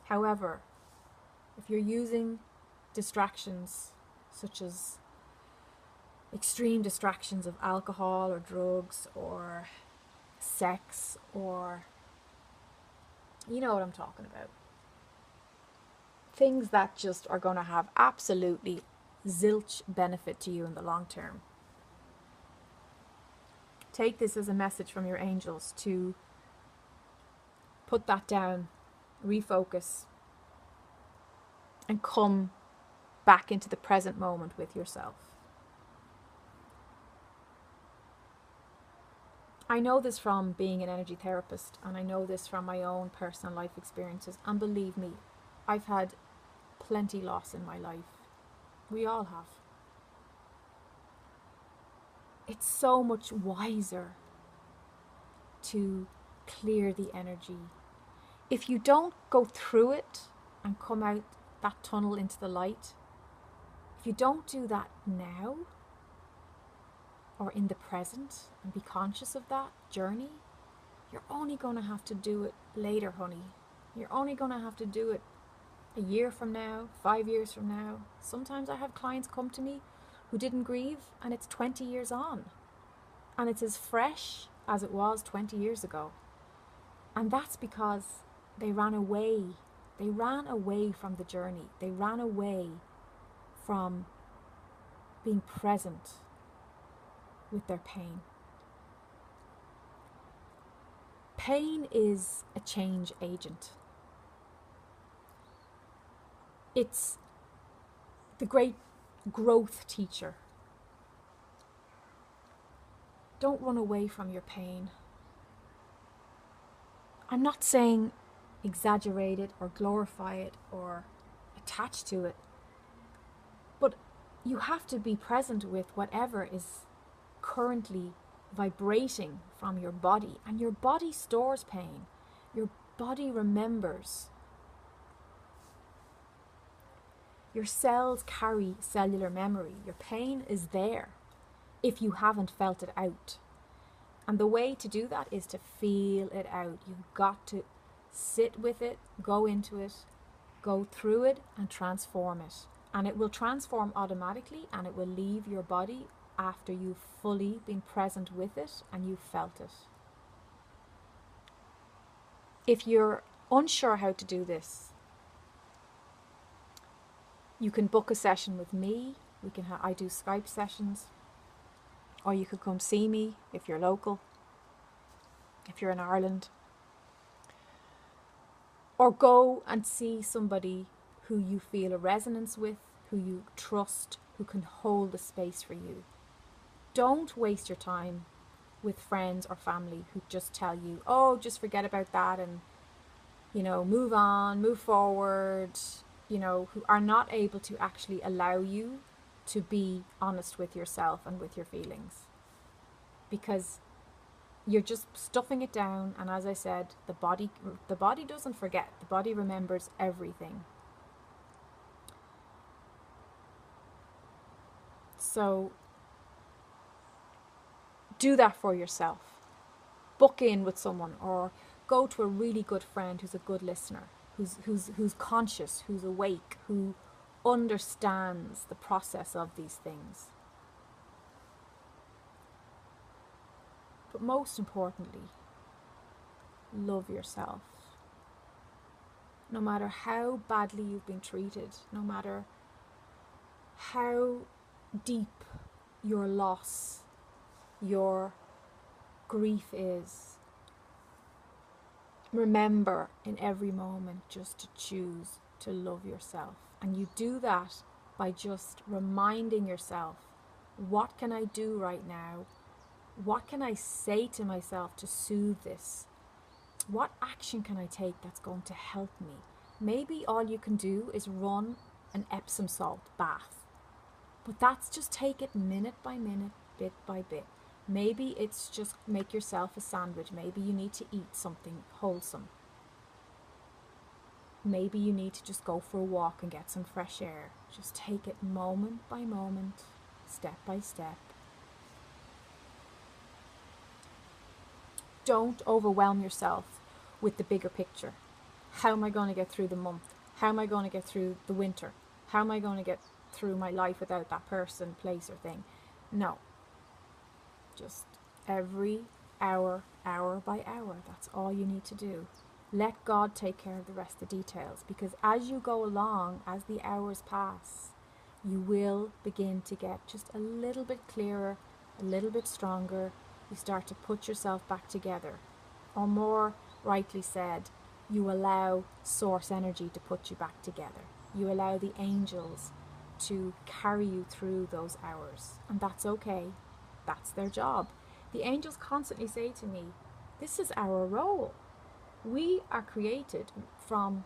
However, if you're using distractions such as extreme distractions of alcohol or drugs or sex, or you know what I'm talking about, things that just are going to have absolutely zilch benefit to you in the long term, take this as a message from your angels to put that down, refocus, and come back into the present moment with yourself. I know this from being an energy therapist, and I know this from my own personal life experiences, and believe me, I've had plenty loss in my life. We all have. It's so much wiser to clear the energy. If you don't go through it and come out that tunnel into the light, if you don't do that now or in the present and be conscious of that journey, you're only going to have to do it later, honey. You're only going to have to do it a year from now, 5 years from now. Sometimes I have clients come to me who didn't grieve, and it's 20 years on. And it's as fresh as it was 20 years ago. And that's because they ran away. They ran away from the journey. They ran away from being present with their pain. Pain is a change agent. It's the great growth teacher. Don't run away from your pain. I'm not saying exaggerate it or glorify it or attach to it, but you have to be present with whatever is currently vibrating from your body, and your body stores pain. Your body remembers. Your cells carry cellular memory. Your pain is there if you haven't felt it out. And the way to do that is to feel it out. You've got to sit with it, go into it, go through it, and transform it. And it will transform automatically, and it will leave your body after you've fully been present with it and you've felt it. If you're unsure how to do this, you can book a session with me. I do Skype sessions. Or you could come see me if you're local, if you're in Ireland. Or go and see somebody who you feel a resonance with, who you trust, who can hold the space for you. Don't waste your time with friends or family who just tell you, oh, just forget about that and, move on, move forward, who are not able to actually allow you to be honest with yourself and with your feelings, because you're just stuffing it down. And as I said, the body doesn't forget. The body remembers everything. So do that for yourself. Book in with someone, or go to a really good friend who's a good listener, who's conscious, who's awake, who understands the process of these things. But most importantly, love yourself. No matter how badly you've been treated, no matter how deep your loss, your grief is, remember in every moment just to choose to love yourself. And you do that by just reminding yourself, what can I do right now? What can I say to myself to soothe this? What action can I take that's going to help me? Maybe all you can do is run an Epsom salt bath. But that's just take it minute by minute, bit by bit. Maybe it's just make yourself a sandwich. Maybe you need to eat something wholesome. Maybe you need to just go for a walk and get some fresh air. Just take it moment by moment, step by step. Don't overwhelm yourself with the bigger picture. how am I going to get through the month? How am I going to get through the winter? How am I going to get through my life without that person, place, or thing? No. Just every hour, hour by hour. That's all you need to do. Let God take care of the rest of the details, because as you go along, as the hours pass, you will begin to get just a little bit clearer, a little bit stronger. You start to put yourself back together. Or more rightly said, you allow source energy to put you back together. You allow the angels to carry you through those hours. And that's okay. That's their job. The angels constantly say to me, this is our role. We are created from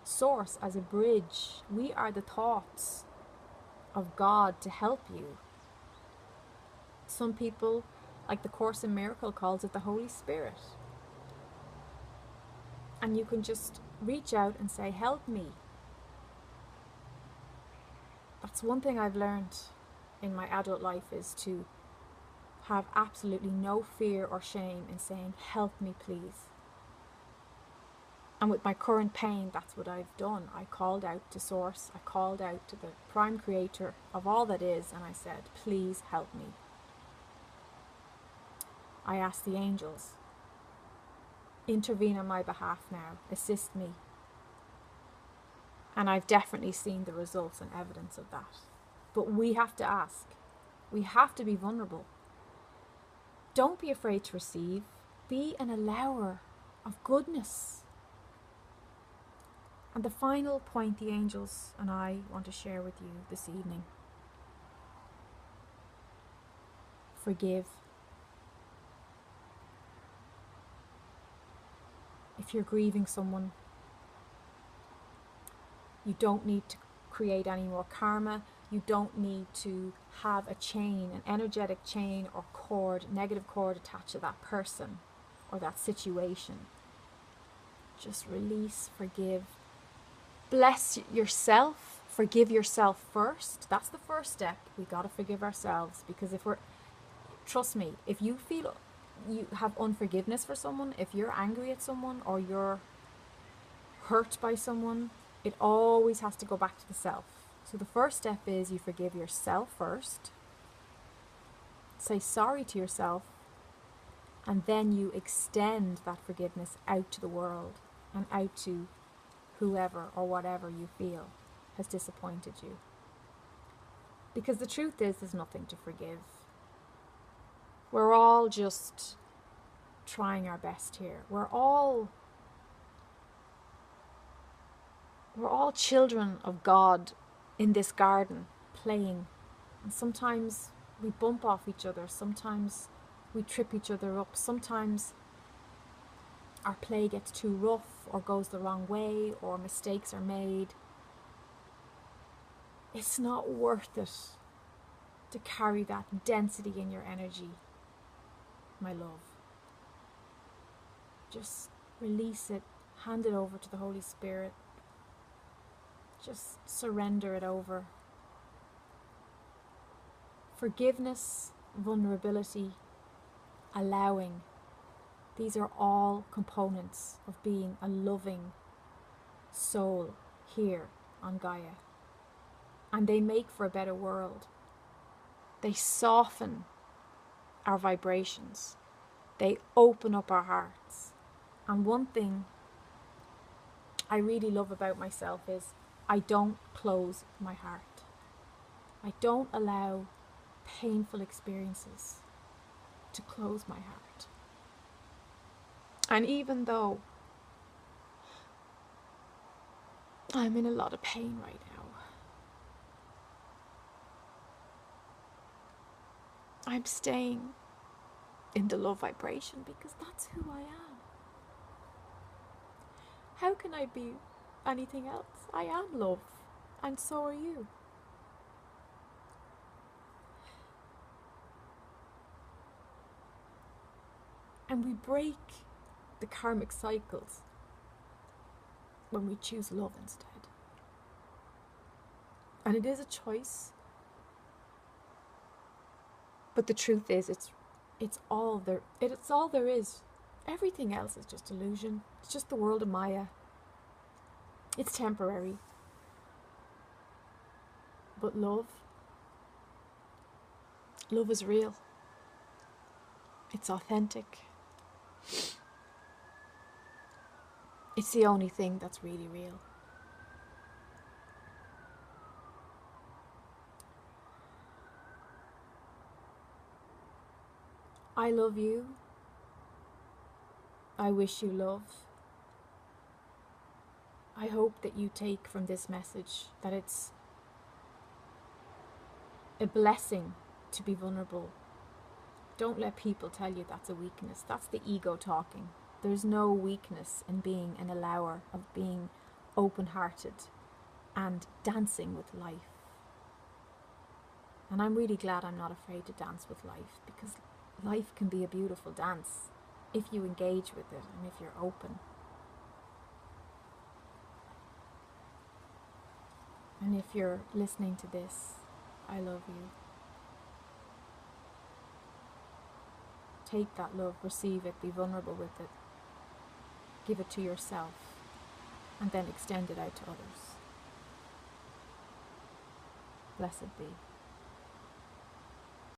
source as a bridge. We are the thoughts of God to help you. Some people, like the Course in Miracle, calls it the Holy Spirit. And you can just reach out and say, help me. That's one thing I've learned in my adult life, is to have absolutely no fear or shame in saying, help me please. And with my current pain, that's what I've done. I called out to Source, I called out to the prime creator of all that is, and I said, please help me. I asked the angels, intervene on my behalf now, assist me. And I've definitely seen the results and evidence of that. But we have to ask. We have to be vulnerable. Don't be afraid to receive. Be an allower of goodness. And the final point the angels and I want to share with you this evening. Forgive. If you're grieving someone, you don't need to create any more karma. You don't need to have a chain, an energetic chain or cord, negative cord attached to that person or that situation. Just release, forgive. Bless yourself. Forgive yourself first. That's the first step. We got to forgive ourselves, because trust me, if you feel you have unforgiveness for someone, if you're angry at someone or you're hurt by someone, it always has to go back to the self. So the first step is you forgive yourself first. Say sorry to yourself. And then you extend that forgiveness out to the world and out to whoever or whatever you feel has disappointed you. Because the truth is, there's nothing to forgive. We're all just trying our best here. We're all children of God in this garden playing. And sometimes we bump off each other. Sometimes we trip each other up. Sometimes our play gets too rough or goes the wrong way, or mistakes are made. It's not worth it to carry that density in your energy, my love. Just release it, hand it over to the Holy Spirit. Just surrender it over. Forgiveness, vulnerability, allowing. These are all components of being a loving soul here on Gaia. And they make for a better world. They soften our vibrations. They open up our hearts. And one thing I really love about myself is I don't close my heart. I don't allow painful experiences to close my heart. And even though I'm in a lot of pain right now, I'm staying in the love vibration, because that's who I am. How can I be anything else? I am love, and so are you. And we break the karmic cycles when we choose love instead. And it is a choice. But the truth is, it's all there is. Everything else is just illusion. It's just the world of Maya. It's temporary. But love is real. It's authentic. It's the only thing that's really real. I love you. I wish you love. I hope that you take from this message that it's a blessing to be vulnerable. Don't let people tell you that's a weakness. That's the ego talking. There's no weakness in being an allower, of being open-hearted and dancing with life. And I'm really glad I'm not afraid to dance with life, because life can be a beautiful dance if you engage with it and if you're open. And if you're listening to this, I love you. Take that love, receive it, be vulnerable with it. Give it to yourself, and then extend it out to others. Blessed be.